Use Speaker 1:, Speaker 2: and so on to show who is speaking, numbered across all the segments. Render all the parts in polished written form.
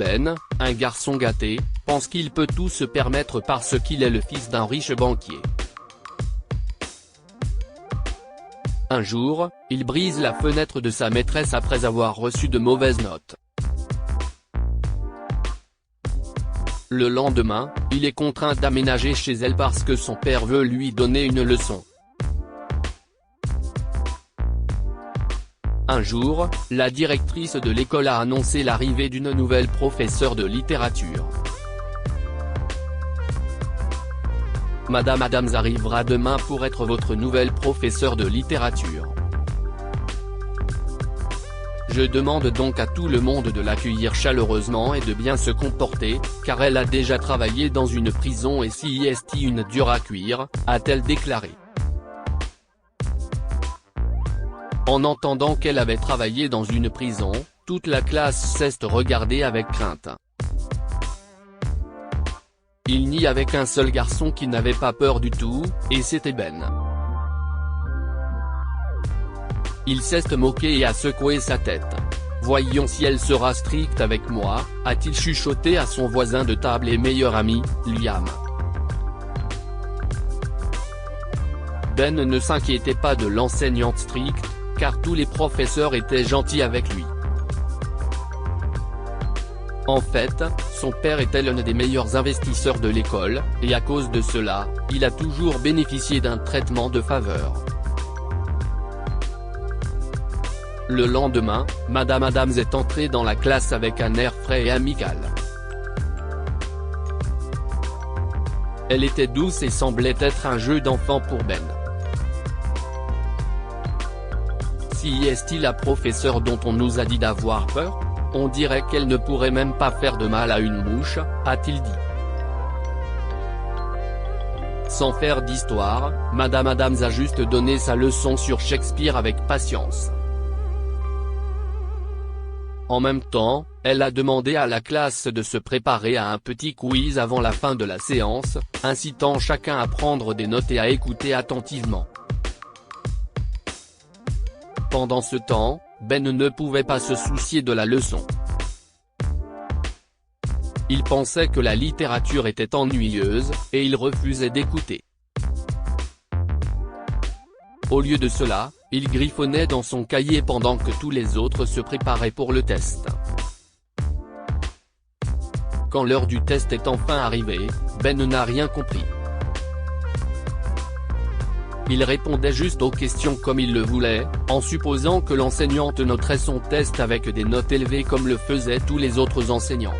Speaker 1: Ben, un garçon gâté, pense qu'il peut tout se permettre parce qu'il est le fils d'un riche banquier. Un jour, il brise la fenêtre de sa maîtresse après avoir reçu de mauvaises notes. Le lendemain, il est contraint d'aménager chez elle parce que son père veut lui donner une leçon. Un jour, la directrice de l'école a annoncé l'arrivée d'une nouvelle professeure de littérature. Madame Adams arrivera demain pour être votre nouvelle professeure de littérature. Je demande donc à tout le monde de l'accueillir chaleureusement et de bien se comporter, car elle a déjà travaillé dans une prison et si est une dure à cuire, a-t-elle déclaré. En entendant qu'elle avait travaillé dans une prison, toute la classe s'est regardée avec crainte. Il n'y avait qu'un seul garçon qui n'avait pas peur du tout, et c'était Ben. Il s'est moqué et a secoué sa tête. « Voyons si elle sera stricte avec moi », a-t-il chuchoté à son voisin de table et meilleur ami, Liam. Ben ne s'inquiétait pas de l'enseignante stricte, car tous les professeurs étaient gentils avec lui. En fait, son père était l'un des meilleurs investisseurs de l'école, et à cause de cela, il a toujours bénéficié d'un traitement de faveur. Le lendemain, Madame Adams est entrée dans la classe avec un air frais et amical. Elle était douce et semblait être un jeu d'enfant pour Ben. Si est la professeure dont on nous a dit d'avoir peur ? On dirait qu'elle ne pourrait même pas faire de mal à une mouche, a-t-il dit. Sans faire d'histoire, Madame Adams a juste donné sa leçon sur Shakespeare avec patience. En même temps, elle a demandé à la classe de se préparer à un petit quiz avant la fin de la séance, incitant chacun à prendre des notes et à écouter attentivement. Pendant ce temps, Ben ne pouvait pas se soucier de la leçon. Il pensait que la littérature était ennuyeuse, et il refusait d'écouter. Au lieu de cela, il griffonnait dans son cahier pendant que tous les autres se préparaient pour le test. Quand l'heure du test est enfin arrivée, Ben n'a rien compris. Il répondait juste aux questions comme il le voulait, en supposant que l'enseignante noterait son test avec des notes élevées comme le faisaient tous les autres enseignants.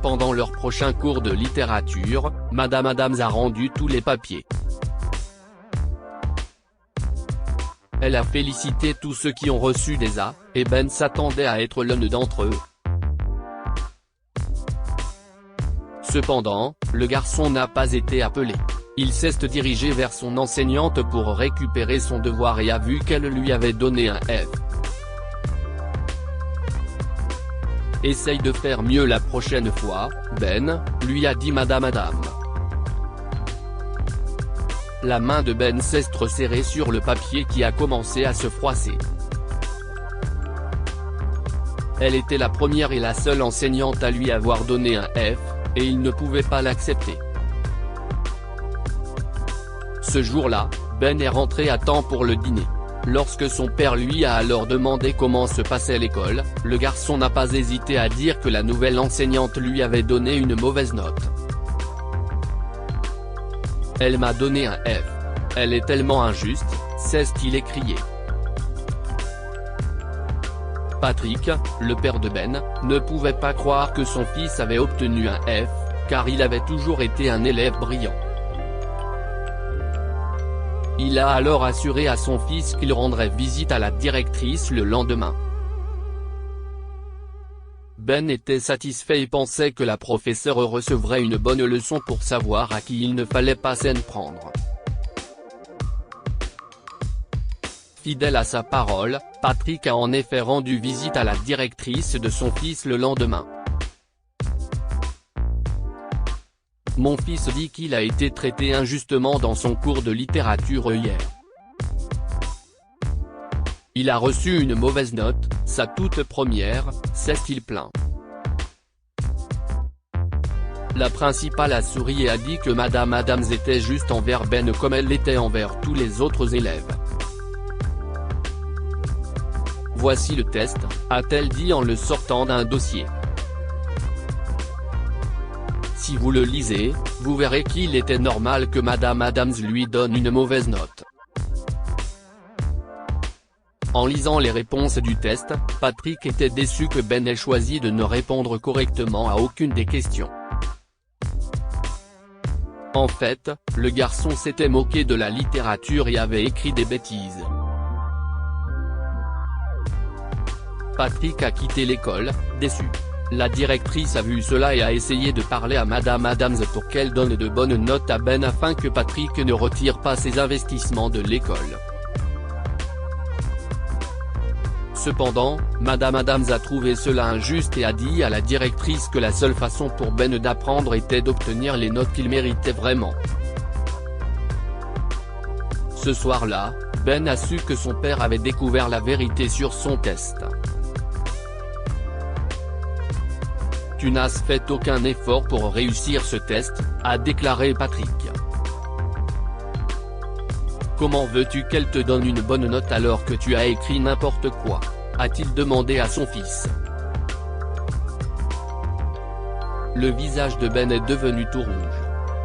Speaker 1: Pendant leur prochain cours de littérature, Madame Adams a rendu tous les papiers. Elle a félicité tous ceux qui ont reçu des A, et Ben s'attendait à être l'un d'entre eux. Cependant, le garçon n'a pas été appelé. Il s'est dirigé vers son enseignante pour récupérer son devoir et a vu qu'elle lui avait donné un F. « Essaye de faire mieux la prochaine fois, Ben », lui a dit Madame Adams. La main de Ben s'est resserrée sur le papier qui a commencé à se froisser. Elle était la première et la seule enseignante à lui avoir donné un F, et il ne pouvait pas l'accepter. Ce jour-là, Ben est rentré à temps pour le dîner. Lorsque son père lui a alors demandé comment se passait l'école, le garçon n'a pas hésité à dire que la nouvelle enseignante lui avait donné une mauvaise note. « Elle m'a donné un F. Elle est tellement injuste », s'est-il écrié. Patrick, le père de Ben, ne pouvait pas croire que son fils avait obtenu un F, car il avait toujours été un élève brillant. Il a alors assuré à son fils qu'il rendrait visite à la directrice le lendemain. Ben était satisfait et pensait que la professeure recevrait une bonne leçon pour savoir à qui il ne fallait pas s'en prendre. Fidèle à sa parole, Patrick a en effet rendu visite à la directrice de son fils le lendemain. « Mon fils dit qu'il a été traité injustement dans son cours de littérature hier. Il a reçu une mauvaise note, sa toute première, s'est-il plaint. La principale a souri et a dit que Madame Adams était juste envers Ben comme elle l'était envers tous les autres élèves. Voici le test, a-t-elle dit en le sortant d'un dossier. Si vous le lisez, vous verrez qu'il était normal que Madame Adams lui donne une mauvaise note. En lisant les réponses du test, Patrick était déçu que Ben ait choisi de ne répondre correctement à aucune des questions. En fait, le garçon s'était moqué de la littérature et avait écrit des bêtises. Patrick a quitté l'école, déçu. La directrice a vu cela et a essayé de parler à Madame Adams pour qu'elle donne de bonnes notes à Ben afin que Patrick ne retire pas ses investissements de l'école. Cependant, Madame Adams a trouvé cela injuste et a dit à la directrice que la seule façon pour Ben d'apprendre était d'obtenir les notes qu'il méritait vraiment. Ce soir-là, Ben a su que son père avait découvert la vérité sur son test. Tu n'as fait aucun effort pour réussir ce test, a déclaré Patrick. Comment veux-tu qu'elle te donne une bonne note alors que tu as écrit n'importe quoi, a-t-il demandé à son fils. Le visage de Ben est devenu tout rouge.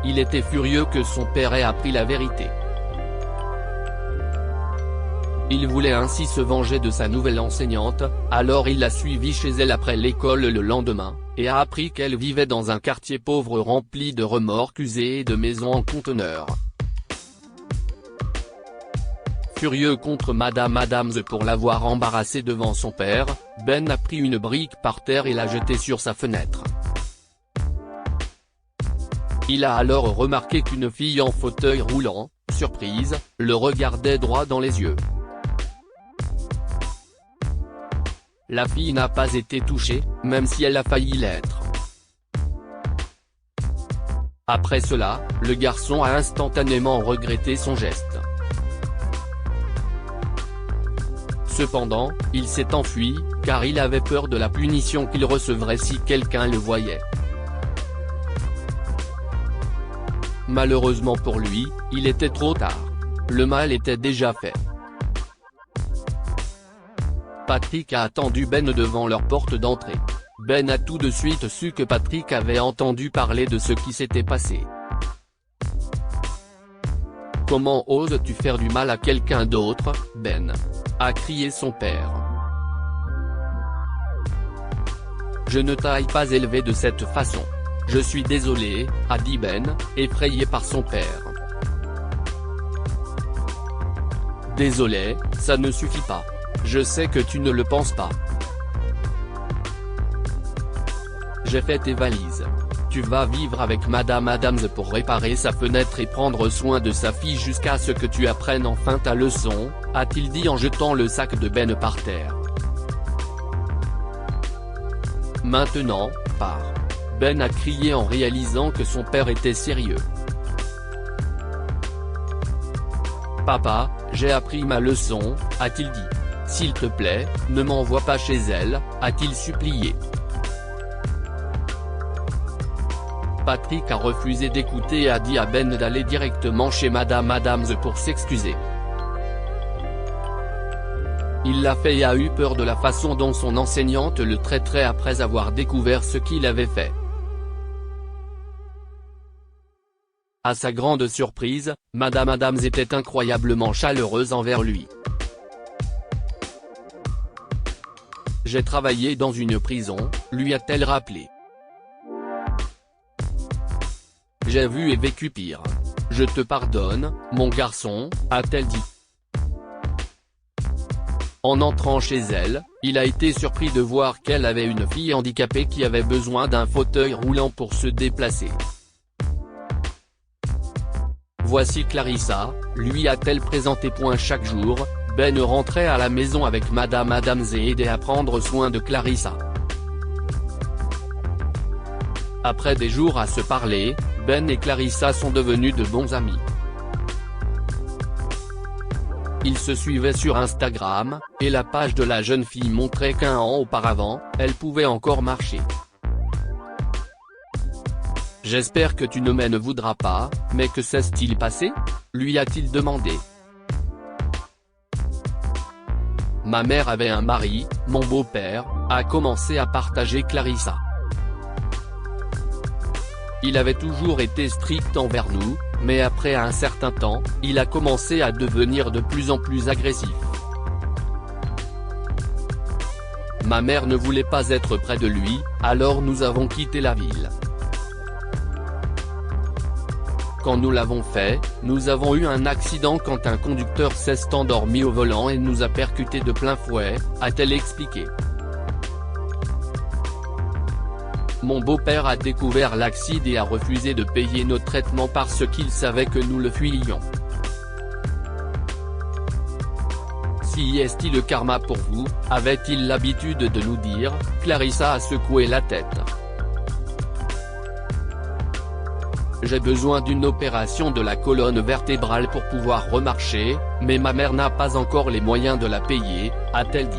Speaker 1: Il était furieux que son père ait appris la vérité. Il voulait ainsi se venger de sa nouvelle enseignante, alors il l'a suivie chez elle après l'école le lendemain, et a appris qu'elle vivait dans un quartier pauvre rempli de remorques usées et de maisons en conteneurs. Furieux contre Madame Adams pour l'avoir embarrassé devant son père, Ben a pris une brique par terre et l'a jetée sur sa fenêtre. Il a alors remarqué qu'une fille en fauteuil roulant, surprise, le regardait droit dans les yeux. La fille n'a pas été touchée, même si elle a failli l'être. Après cela, le garçon a instantanément regretté son geste. Cependant, il s'est enfui, car il avait peur de la punition qu'il recevrait si quelqu'un le voyait. Malheureusement pour lui, il était trop tard. Le mal était déjà fait. Patrick a attendu Ben devant leur porte d'entrée. Ben a tout de suite su que Patrick avait entendu parler de ce qui s'était passé. « Comment oses-tu faire du mal à quelqu'un d'autre, Ben ?» a crié son père. « Je ne t'ai pas élevé de cette façon. Je suis désolé, » a dit Ben, effrayé par son père. « Désolé, ça ne suffit pas. Je sais que tu ne le penses pas. J'ai fait tes valises. Tu vas vivre avec Madame Adams pour réparer sa fenêtre et prendre soin de sa fille jusqu'à ce que tu apprennes enfin ta leçon, » a-t-il dit en jetant le sac de Ben par terre. « Maintenant, pars. » Ben a crié en réalisant que son père était sérieux. « Papa, j'ai appris ma leçon, » a-t-il dit. « S'il te plaît, ne m'envoie pas chez elle, » a-t-il supplié. Patrick a refusé d'écouter et a dit à Ben d'aller directement chez Madame Adams pour s'excuser. Il l'a fait et a eu peur de la façon dont son enseignante le traiterait après avoir découvert ce qu'il avait fait. À sa grande surprise, Madame Adams était incroyablement chaleureuse envers lui. « J'ai travaillé dans une prison, » lui a-t-elle rappelé. « J'ai vu et vécu pire. Je te pardonne, mon garçon, » a-t-elle dit. En entrant chez elle, il a été surpris de voir qu'elle avait une fille handicapée qui avait besoin d'un fauteuil roulant pour se déplacer. Voici Clarissa, lui a-t-elle présenté. Chaque jour, Ben rentrait à la maison avec Madame Adams et aidait à prendre soin de Clarissa. Après des jours à se parler, Ben et Clarissa sont devenus de bons amis. Ils se suivaient sur Instagram, et la page de la jeune fille montrait qu'1 an auparavant, elle pouvait encore marcher. « J'espère que tu ne m'en voudras pas, mais que s'est-il passé ?» lui a-t-il demandé. « Ma mère avait un mari, mon beau-père », a commencé à partager Clarissa. Il avait toujours été strict envers nous, mais après un certain temps, il a commencé à devenir de plus en plus agressif. Ma mère ne voulait pas être près de lui, alors nous avons quitté la ville. Quand nous l'avons fait, nous avons eu un accident quand un conducteur s'est endormi au volant et nous a percuté de plein fouet, a-t-elle expliqué. Mon beau-père a découvert l'accident et a refusé de payer nos traitements parce qu'il savait que nous le fuyions. Si est-il le karma pour vous, avait-il l'habitude de nous dire, Clarissa a secoué la tête. J'ai besoin d'une opération de la colonne vertébrale pour pouvoir remarcher, mais ma mère n'a pas encore les moyens de la payer, a-t-elle dit.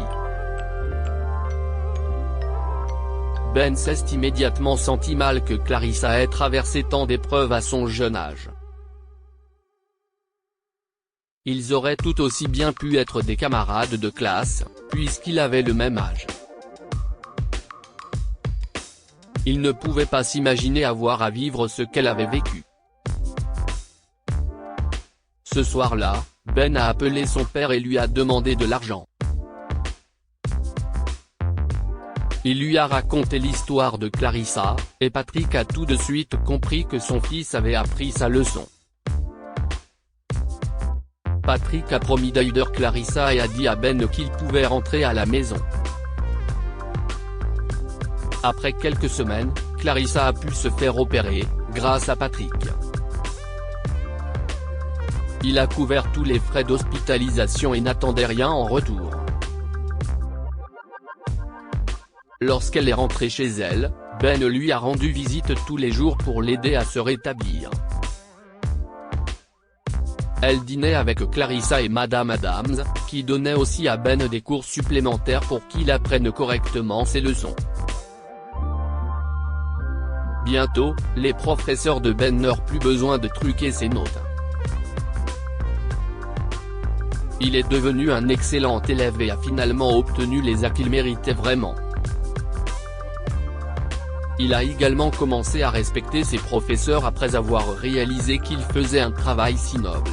Speaker 1: Ben s'est immédiatement senti mal que Clarissa ait traversé tant d'épreuves à son jeune âge. Ils auraient tout aussi bien pu être des camarades de classe, puisqu'ils avaient le même âge. Il ne pouvait pas s'imaginer avoir à vivre ce qu'elle avait vécu. Ce soir-là, Ben a appelé son père et lui a demandé de l'argent. Il lui a raconté l'histoire de Clarissa, et Patrick a tout de suite compris que son fils avait appris sa leçon. Patrick a promis d'aider Clarissa et a dit à Ben qu'il pouvait rentrer à la maison. Après quelques semaines, Clarissa a pu se faire opérer, grâce à Patrick. Il a couvert tous les frais d'hospitalisation et n'attendait rien en retour. Lorsqu'elle est rentrée chez elle, Ben lui a rendu visite tous les jours pour l'aider à se rétablir. Elle dînait avec Clarissa et Madame Adams, qui donnait aussi à Ben des cours supplémentaires pour qu'il apprenne correctement ses leçons. Bientôt, les professeurs de Ben n'auront plus besoin de truquer ses notes. Il est devenu un excellent élève et a finalement obtenu les acquis qu'il méritait vraiment. Il a également commencé à respecter ses professeurs après avoir réalisé qu'ils faisaient un travail si noble.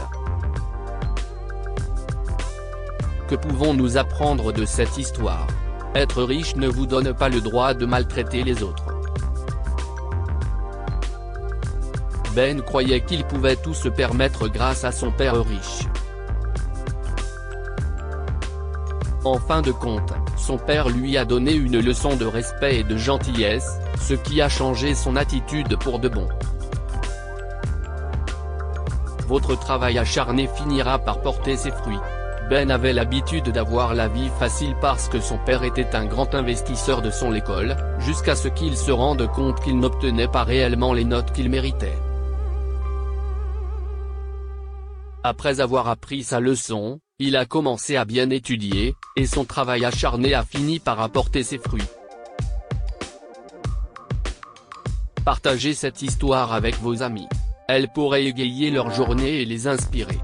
Speaker 1: Que pouvons-nous apprendre de cette histoire? Être riche ne vous donne pas le droit de maltraiter les autres. Ben croyait qu'il pouvait tout se permettre grâce à son père riche. En fin de compte, son père lui a donné une leçon de respect et de gentillesse, ce qui a changé son attitude pour de bon. Votre travail acharné finira par porter ses fruits. Ben avait l'habitude d'avoir la vie facile parce que son père était un grand investisseur de son école, jusqu'à ce qu'il se rende compte qu'il n'obtenait pas réellement les notes qu'il méritait. Après avoir appris sa leçon, il a commencé à bien étudier, et son travail acharné a fini par apporter ses fruits. Partagez cette histoire avec vos amis. Elle pourrait égayer leur journée et les inspirer.